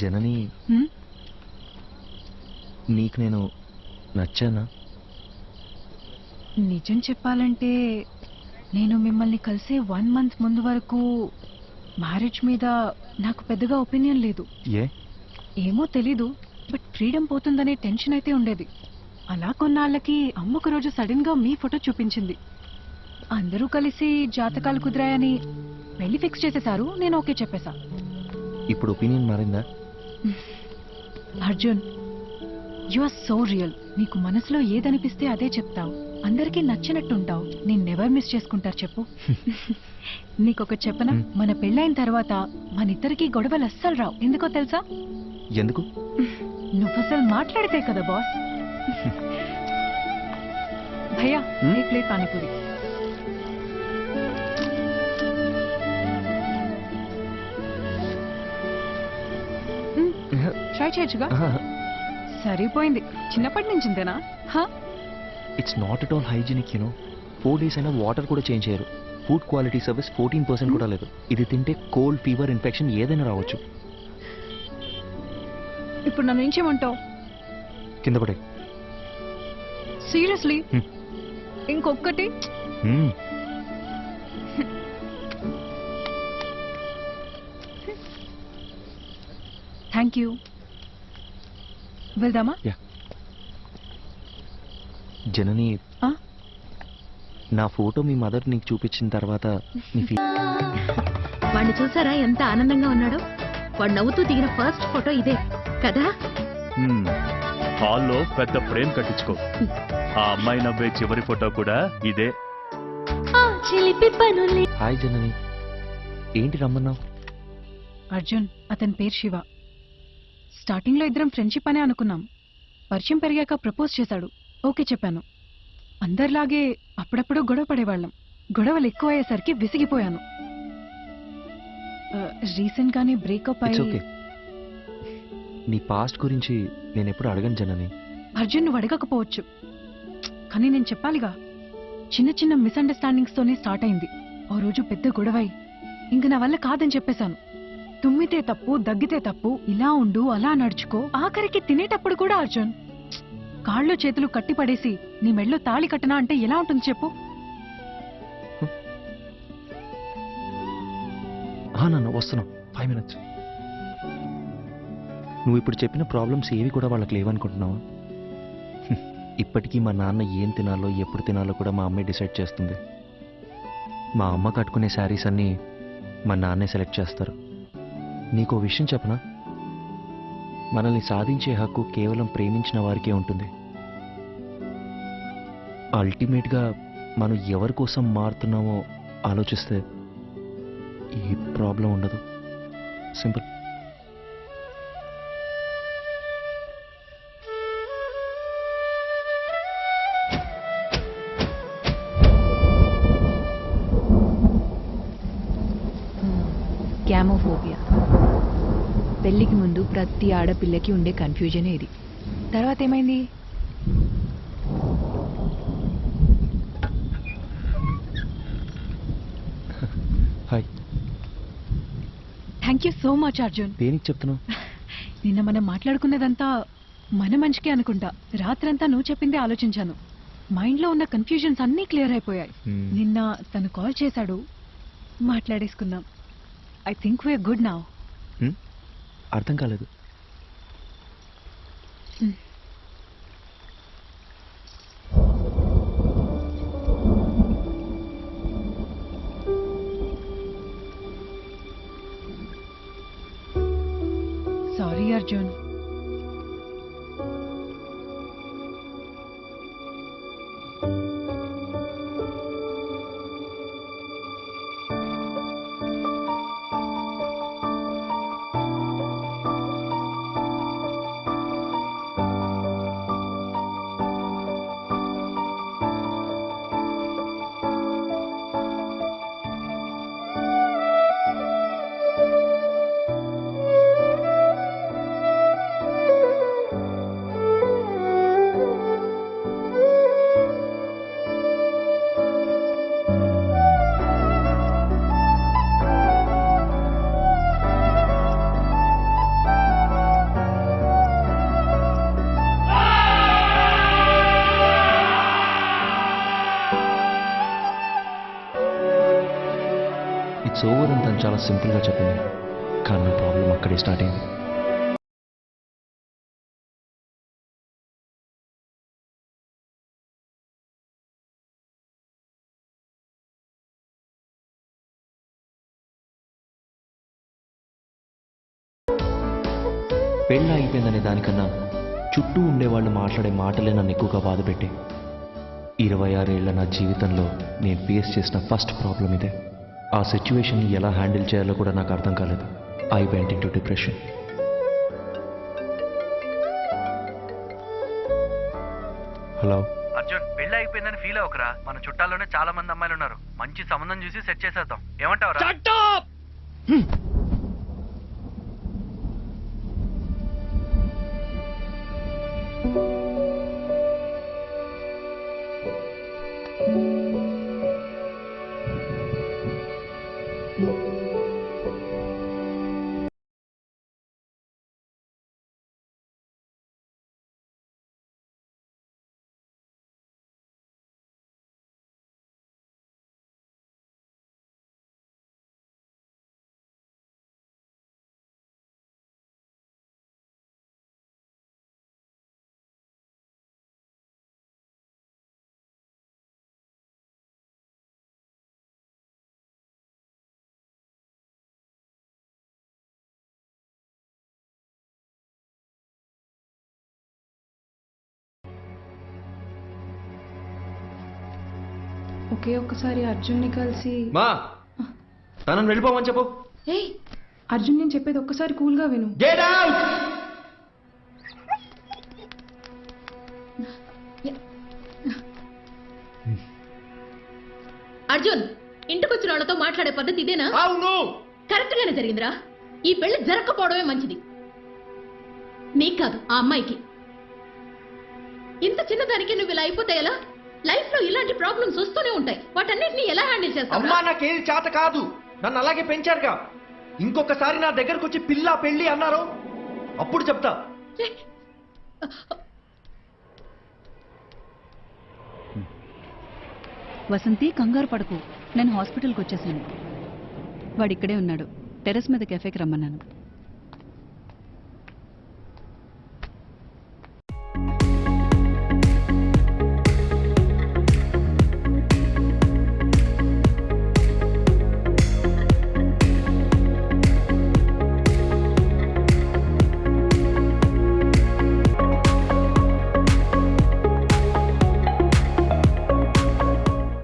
జనని, నీకు నేను నచ్చానా? నిజం చెప్పాలంటే నేను మిమ్మల్ని కలిసే 1 మంత్ ముందు వరకు మ్యారేజ్ మీద నాకు పెద్దగా ఒపీనియన్ లేదు. ఏమో తెలీదు, బట్ ఫ్రీడమ్ పోతుందనే టెన్షన్ అయితే ఉండేది. అలా కొన్నాళ్ళకి అమ్మ ఒక రోజు సడన్ గా మీ ఫోటో చూపించింది. అందరూ కలిసి జాతకాలు కుదిరాయని పెళ్లి ఫిక్స్ చేసేశారు. నేను ఓకే చెప్పేశా. ఇప్పుడు ఒపీనియన్ మారిందా? Arjun, you are so real. నీకు మనసులో ఏదనిపిస్తే అదే చెప్తావు, అందరికీ నచ్చినట్టుంటావు. నేను నెవర్ మిస్ చేసుకుంటారు చెప్పు. నీకొకటి చెప్పనా, మన పెళ్ళైన తర్వాత మన ఇద్దరికి గొడవలు అస్సలు రావు. ఎందుకో తెలుసా? ఎందుకు? నువ్వు అసలు మాట్లాడితే కదా బాస్. భయ్యా, ఏ ప్లేట్ పానీపూరి. ట్రై చేయొచ్చుగా. సరిపోయింది. చిన్నప్పటి నుంచి ఇంతేనా? It's not at all hygienic. 4 days అయినా వాటర్ కూడా చేంజ్ చేయరు. ఫుడ్ క్వాలిటీ సర్వీస్ 14% కూడా లేదు. ఇది తింటే కోల్డ్, ఫీవర్, ఇన్ఫెక్షన్ ఏదైనా రావచ్చు. ఇప్పుడు నన్ను ఏం చేయమంటావు? కింద పడే. సీరియస్లీ? ఇంకొక్కటి. Thank you. వెళ్దామా? జనని, నా ఫోటో మీ మదర్ నీకు చూపించిన తర్వాత వాడిని చూసారా ఎంత ఆనందంగా ఉన్నాడో? వాడు నవ్వుతూ దిగిన ఫస్ట్ ఫోటో ఇదే కదా. హాల్లో పెద్ద ఫ్రేమ్ కట్టించుకో. ఆ అమ్మాయి నవ్వే చివరి ఫోటో కూడా ఇదే. హాయ్ జనని, ఏంటి రమ్మన్నావు? అర్జున్, అతని పేరు శివ. స్టార్టింగ్ లో ఇద్దరం ఫ్రెండ్షిప్ అనే అనుకున్నాం. పరిచయం పెరిగాక ప్రపోజ్ చేశాడు. ఓకే చెప్పాను. అందరిలాగే అప్పుడప్పుడు గొడవ పడేవాళ్ళం. గొడవలు ఎక్కువ అయ్యేసరికి విసిగిపోయాను. రీసెంట్ గానే బ్రేకప్ అయ్యి. నీ పాస్ట్ గురించి నేను ఎప్పుడు అడగను జనని. అర్జున్, నువ్వు అడగకపోవచ్చు, కానీ నేను చెప్పాలిగా. చిన్న చిన్న మిస్అండర్స్టాండింగ్స్ తోనే స్టార్ట్ అయింది. ఓ రోజు పెద్ద గొడవై ఇంక నా వల్ల కాదని చెప్పేశాను. తుమ్మితే తప్పు, దగ్గితే తప్పు, ఇలా ఉండు, అలా నడుచుకో. ఆఖరికి తినేటప్పుడు కూడా అర్జున్ కాళ్ళు చేతులు కట్టి పడేసి నీ మెళ్ళో తాళి కట్టనా అంటే ఎలా ఉంటుంది చెప్పు? నాన్న వస్తున్నావు, 5 minutes. నువ్వు ఇప్పుడు చెప్పిన ప్రాబ్లమ్స్ ఏవి కూడా వాళ్ళకి లేవనుకుంటున్నావా? ఇప్పటికీ మా నాన్న ఏం తినాలో, ఎప్పుడు తినాలో కూడా మా అమ్మే డిసైడ్ చేస్తుంది. మా అమ్మ కట్టుకునే శారీస్ అన్నీ మా నాన్నే సెలెక్ట్ చేస్తారు. నీకో విషయం చెప్పనా? మనల్ని సాధించే హక్కు కేవలం ప్రేమించిన వారికే ఉంటుంది. అల్టిమేట్గా మనం ఎవరి కోసం మారుతున్నామో ఆలోచిస్తే ఏ ప్రాబ్లం ఉండదు. సింపుల్. గ్యామోఫోబియా. పెళ్లికి ముందు ప్రతి ఆడపిల్లకి ఉండే కన్ఫ్యూజన్ ఇది. తర్వాత ఏమైంది? Hi. Thank you so much Arjun. దేనికి చెప్తున్నావు? నిన్న మనం మాట్లాడుకున్నదంతా మన మంచికే అనుకుంటా. రాత్రంతా నువ్వు చెప్పిందే ఆలోచించాను. మైండ్లో ఉన్న కన్ఫ్యూజన్స్ అన్నీ క్లియర్ అయిపోయాయి. నిన్న తను కాల్ చేశాడు, మాట్లాడేసుకున్నాం. I think we are good now. అర్థం కాలేదు. సారీ అర్జున్. ఇట్స్ ఓవర్ అని తను చాలా సింపుల్గా చెప్పింది, కానీ నా ప్రాబ్లం అక్కడే స్టార్ట్ అయింది. పెళ్ళి అయిపోయిందనే దానికన్నా చుట్టూ ఉండేవాళ్ళు మాట్లాడే మాటలే నన్ను ఎక్కువగా బాధపెట్టి 26 ఏళ్ల నా జీవితంలో నేను ఫేస్ చేసిన ఫస్ట్ ప్రాబ్లం ఇదే. ఆ సిచ్యువేషన్ని ఎలా హ్యాండిల్ చేయాలో కూడా నాకు అర్థం కాలేదు. I went in to depression. Hello Arjun, పెళ్లి అయిపోయిందని ఫీల్ అవ్వకరా. మన చుట్టాల్లోనే చాలా మంది అమ్మాయిలు ఉన్నారు. మంచి సంబంధం చూసి సెట్ చేసేద్దాం. ఏమంటావురా? ఒకే ఒక్కసారి అర్జున్ని కలిసి మా తనని వెళ్ళిపోమని చెప్పు. ఏయ్ అర్జున్, నేను చెప్పేది ఒక్కసారి కూల్గా విను. Get out. అర్జున్, ఇంటికొచ్చిన వాళ్ళతో మాట్లాడే పద్ధతి ఇదేనా? అవును. కరెక్ట్ గానే జరిగిందిరా. ఈ పెళ్లి జరగకపోవడమే మంచిది. నీకు కాదు, ఆ అమ్మాయికి. ఇంత చిన్నదానికి నువ్వు ఇలా అయిపోతే ఎలా? లైఫ్ లో ఇలాంటి ప్రాబ్లమ్స్ వస్తూనే ఉంటాయి. వాటన్నిటిని ఎలా హ్యాండిల్ చేస్తావు? అమ్మా నాకేది చేత కాదు. నన్ను అలాగే పెంచారుగా. ఇంకొకసారి నా దగ్గరకు వచ్చి పిల్ల పెళ్లి అన్నారు, అప్పుడు చెప్తా. వసంతి, కంగారు పడకు. నేను హాస్పిటల్కి వచ్చేసాను. వాడు ఇక్కడే ఉన్నాడు. టెర్రస్ మీద కెఫేకి రమ్మన్నాను.